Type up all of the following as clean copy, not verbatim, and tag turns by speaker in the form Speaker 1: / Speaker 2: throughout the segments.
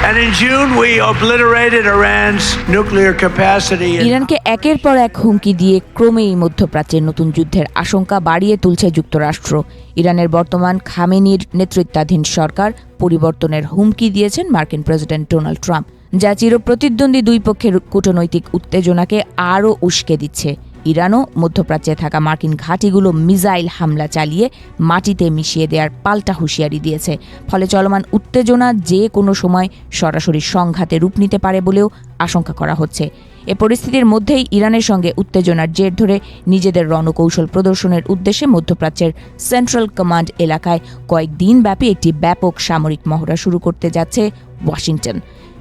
Speaker 1: And in June, we obliterated Iran's nuclear capacity.
Speaker 2: ইরানকে একের পর এক হুমকি দিয়ে ক্রমেই মধ্যপ্রাচ্যের নতুন যুদ্ধের আশঙ্কা বাড়িয়ে তুলছে যুক্তরাষ্ট্র। ইরানের বর্তমান খামেনির নেতৃত্বাধীন সরকার পরিবর্তনের হুমকি দিয়েছেন মার্কিন প্রেসিডেন্ট ডোনাল্ড ট্রাম্প, যা চিরপ্রতিদ্বন্দ্বী দুই পক্ষের কূটনৈতিক উত্তেজনাকে আরও উস্কে দিচ্ছে। ইরানও মধ্যপ্রাচ্যে থাকা মার্কিন ঘাঁটিগুলো মিসাইল হামলা চালিয়ে মাটিতে মিশিয়ে দেওয়ার পাল্টা হুঁশিয়ারি দিয়েছে। ফলে চলমান উত্তেজনা যে কোনো সময় সরাসরি সংঘাতে রূপ নিতে পারে বলেও আশঙ্কা করা হচ্ছে। এ পরিস্থিতির মধ্যেই ইরানের সঙ্গে উত্তেজনার জের ধরে নিজেদের রণকৌশল প্রদর্শনের উদ্দেশ্যে মধ্যপ্রাচ্যের সেন্ট্রাল কমান্ড এলাকায় কয়েকদিন ব্যাপী একটি ব্যাপক সামরিক মহড়া শুরু করতে যাচ্ছে ওয়াশিংটন।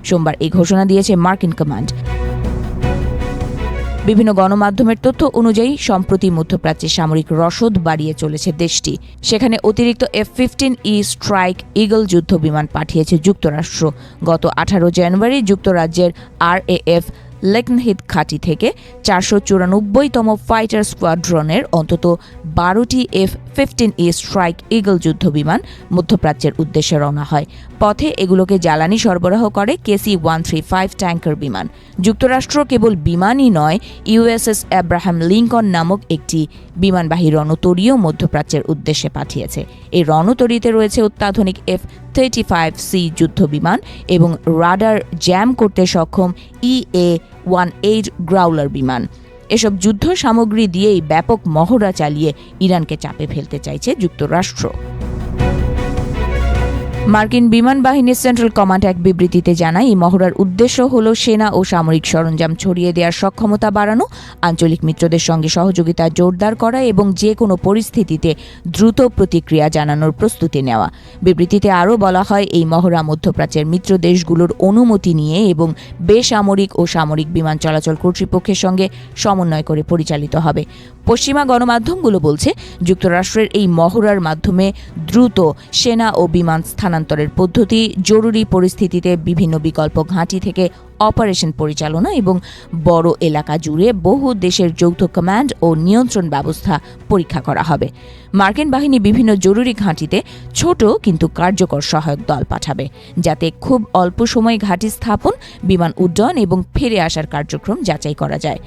Speaker 2: সোমবার এই ঘোষণা দিয়েছে মার্কিন কমান্ড। বিভিন্ন গণমাধ্যমের তথ্য অনুযায়ী সম্প্রতি মধ্যপ্রাচ্যে সামরিক রসদ বাড়িয়ে চলেছে দেশটি। সেখানে অতিরিক্ত F-15E স্ট্রাইক ইগল যুদ্ধ বিমান পাঠিয়েছে যুক্তরাষ্ট্র। গত 18 জানুয়ারি যুক্তরাজ্যের RAF লেকনহিথ ঘাঁটি থেকে 494তম ফাইটার স্কোয়াড্রনের অন্তত 12টি F-15E স্ট্রাইক ইগল যুদ্ধ বিমান মধ্যপ্রাচ্যের উদ্দেশ্যে রওনা হয়। পথে এগুলোকে জ্বালানি সরবরাহ করে KC-135 ট্যাঙ্কার বিমান। যুক্তরাষ্ট্র কেবল বিমানই নয়, USS অ্যাব্রাহাম লিঙ্কন নামক একটি বিমানবাহী রণতরীও মধ্যপ্রাচ্যের উদ্দেশ্যে পাঠিয়েছে। এই রণতরীতে রয়েছে অত্যাধুনিক F-35C যুদ্ধ বিমান এবং রাডার জ্যাম করতে সক্ষম EA-18 গ্রাউলার বিমান। এসব যুদ্ধ সামগ্রী দিয়েই ব্যাপক মহড়া চালিয়ে ইরানকে চাপে ফেলতে চাইছে যুক্তরাষ্ট্র। মার্কিন বিমান বাহিনীর সেন্ট্রাল কমান্ড এক বিবৃতিতে জানায়, এই মহড়ার উদ্দেশ্য হল সেনা ও সামরিক সরঞ্জাম ছড়িয়ে দেওয়ার সক্ষমতা বাড়ানো, আঞ্চলিক মিত্রদের সঙ্গে সহযোগিতা জোরদার করা এবং যে কোনো পরিস্থিতিতে দ্রুত প্রতিক্রিয়া জানানোর প্রস্তুতি নেওয়া। বিবৃতিতে আরও বলা হয়, এই মহড়া মধ্যপ্রাচ্যের মিত্র দেশগুলোর অনুমতি নিয়ে এবং বেসামরিক ও সামরিক বিমান চলাচল কর্তৃপক্ষের সঙ্গে সমন্বয় করে পরিচালিত হবে। পশ্চিমা গণমাধ্যমগুলো বলছে, যুক্তরাষ্ট্রের এই মহড়ার মাধ্যমে দ্রুত সেনা ও বিমান স্থানান্তরের পদ্ধতি, জরুরি পরিস্থিতিতে বিভিন্ন বিকল্প ঘাঁটি থেকে অপারেশন পরিচালনা এবং বড় এলাকা জুড়ে বহু দেশের যৌথ কমান্ড ও নিয়ন্ত্রণ ব্যবস্থা পরীক্ষা করা হবে। মার্কিন বাহিনী বিভিন্ন জরুরি ঘাঁটিতে ছোট কিন্তু কার্যকর সহায়ক দল পাঠাবে, যাতে খুব অল্প সময়ে ঘাঁটি স্থাপন, বিমান উড্ডয়ন এবং ফিরে আসার কার্যক্রম যাচাই করা যায়।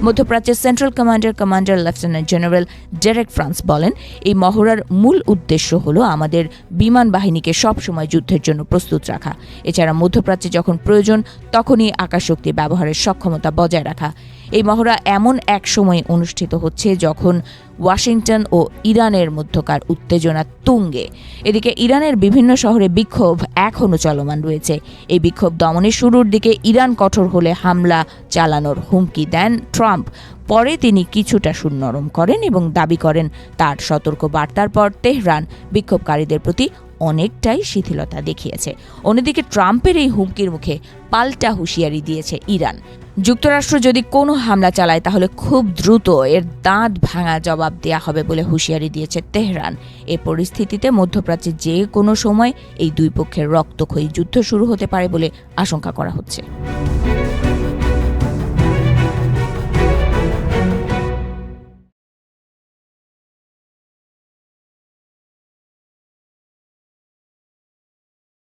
Speaker 2: মধ্যপ্রাচ্যের central commander lieutenant general Derek France বলেন, এই মহড়ার মূল উদ্দেশ্য হল আমাদের বিমান বাহিনীকে সবসময় যুদ্ধের জন্য প্রস্তুত রাখা। এছাড়া মধ্যপ্রাচ্যে যখন প্রয়োজন তখনই আকাশশক্তি ব্যবহারের সক্ষমতা বজায় রাখা। এই মহড়া এমন এক সময়ে অনুষ্ঠিত হচ্ছে যখন ওয়াশিংটন ও ইরানের মধ্যকার উত্তেজনা তুঙ্গে। এদিকে ইরানের বিভিন্ন শহরে বিক্ষোভ এখনও চলমান রয়েছে। এই বিক্ষোভ দমনের শুরুর দিকে ইরান কঠোর হলে হামলা চালানোর হুমকি দেন ট্রাম্প। পরে তিনি কিছুটা সুর নরম করেন এবং দাবি করেন, তার সতর্ক বার্তার পর তেহরান বিক্ষোভকারীদের প্রতি অনেকটাই শিথিলতা দেখিয়েছে। অন্যদিকে ট্রাম্পের এই হুমকির মুখে পাল্টা হুঁশিয়ারি দিয়েছে ইরান। যুক্তরাষ্ট্র যদি কোনো হামলা চালায় তাহলে খুব দ্রুত এর দাঁত ভাঙা জবাব দেয়া হবে বলে হুঁশিয়ারি দিয়েছে তেহরান। এ পরিস্থিতিতে মধ্যপ্রাচ্যে যে কোনো সময় এই দুই পক্ষের রক্তক্ষয়ী যুদ্ধ শুরু হতে পারে বলে আশঙ্কা করা হচ্ছে।